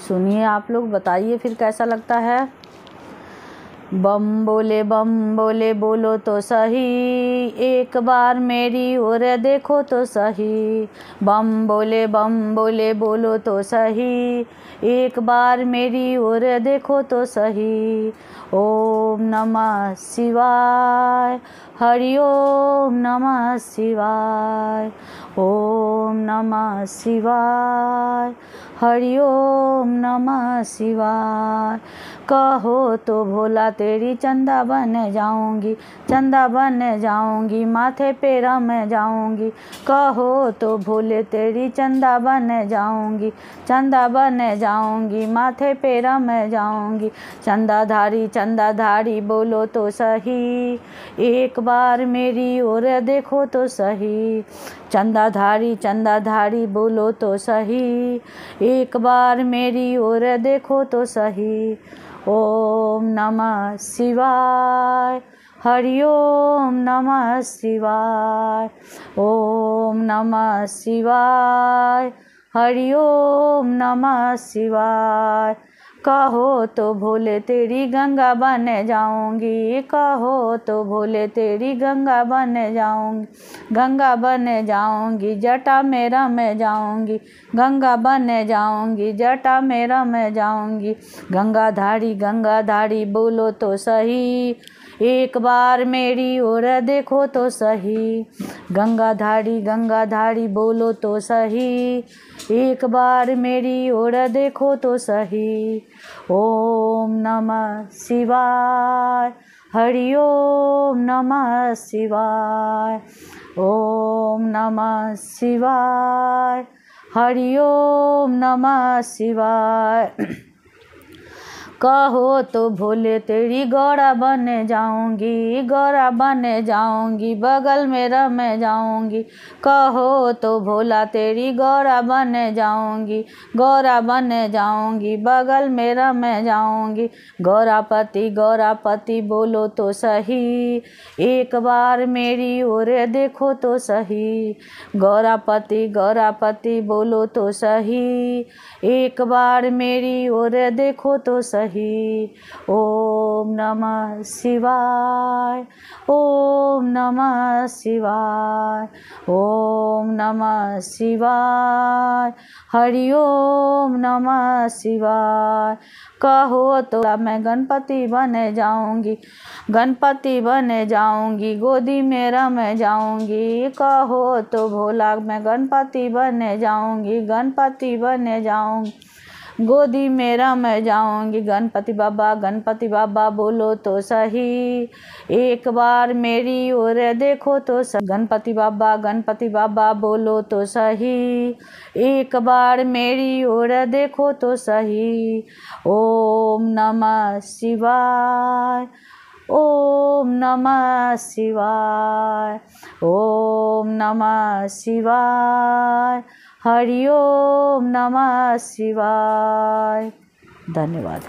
सुनिए आप लोग, बताइए फिर कैसा लगता है। बम बोले बोलो तो सही, एक बार मेरी ओर देखो तो सही। बम बोले बोलो तो सही, एक बार मेरी ओर देखो तो सही। ओम नमः शिवाय, हरि ओम नमः शिवाय। ओम नमः शिवाय, हरि ओम नमः शिवाय। कहो तो भोला तेरी चंदा बन जाऊंगी, चंदा बन जाऊंगी, माथे पे रम जाऊंगी। कहो तो भोले तेरी चंदा बन जाऊंगी, चंदा बन जाऊंगी, माथे पे रम जाऊंगी। चंदाधारी बोलो तो सही, एक बार मेरी ओर देखो तो सही। चंदाधारी बोलो तो सही, एक बार मेरी ओर देखो तो सही। ओम नमः शिवाय, हरि ओम नमः शिवाय। ओम नमः शिवाय, हरि ओम नमः शिवाय। कहो तो भोले तेरी गंगा बन जाऊंगी, कहो तो भोले तेरी गंगा बन जाऊंगी, गंगा बन जाऊंगी, जटा में रम जाऊंगी, गंगा बन जाऊंगी, जटा में रम जाऊंगी। गंगाधारी बोलो तो सही, एक बार मेरी ओर देखो तो सही। गंगाधारी बोलो तो सही, एक बार मेरी ओर देखो तो सही। ओम नमः शिवाय, हरि ओम नमः शिवाय। ओम नमः शिवाय, हरि ओम नमः शिवाय। कहो तो भोले तेरी गौरा बन जाऊंगी, गौरा बन जाऊंगी, बगल में रम जाऊंगी। कहो तो भोला तेरी गौरा बन जाऊंगी, गौरा बन जाऊंगी, बगल में रम जाऊंगी। गौरापति बोलो तो सही, एक बार मेरी ओर देखो तो सही। गौरापति बोलो तो सही, एक बार मेरी ओर देखो तो सही। ओम नमः शिवाय, ओम नमः शिवाय। ओम नमः शिवाय, हरि ओम नमः शिवाय। कहो तो मैं गणपति बन जाऊंगी, गणपति बन जाऊंगी, गोदी में रम जाऊंगी। कहो तो भोला मैं गणपति बन जाऊंगी, गणपति बन जाऊंगी, गोदी में रम जाऊंगी। गणपति बाबा बोलो तो सही, एक बार मेरी ओर देखो तो सही। गणपति बाबा बोलो तो सही, एक बार मेरी ओर देखो तो सही। ओम नमः शिवाय, ओम नमः शिवाय। ओम नमः शिवाय, हरि ओम नमः शिवाय। धन्यवाद।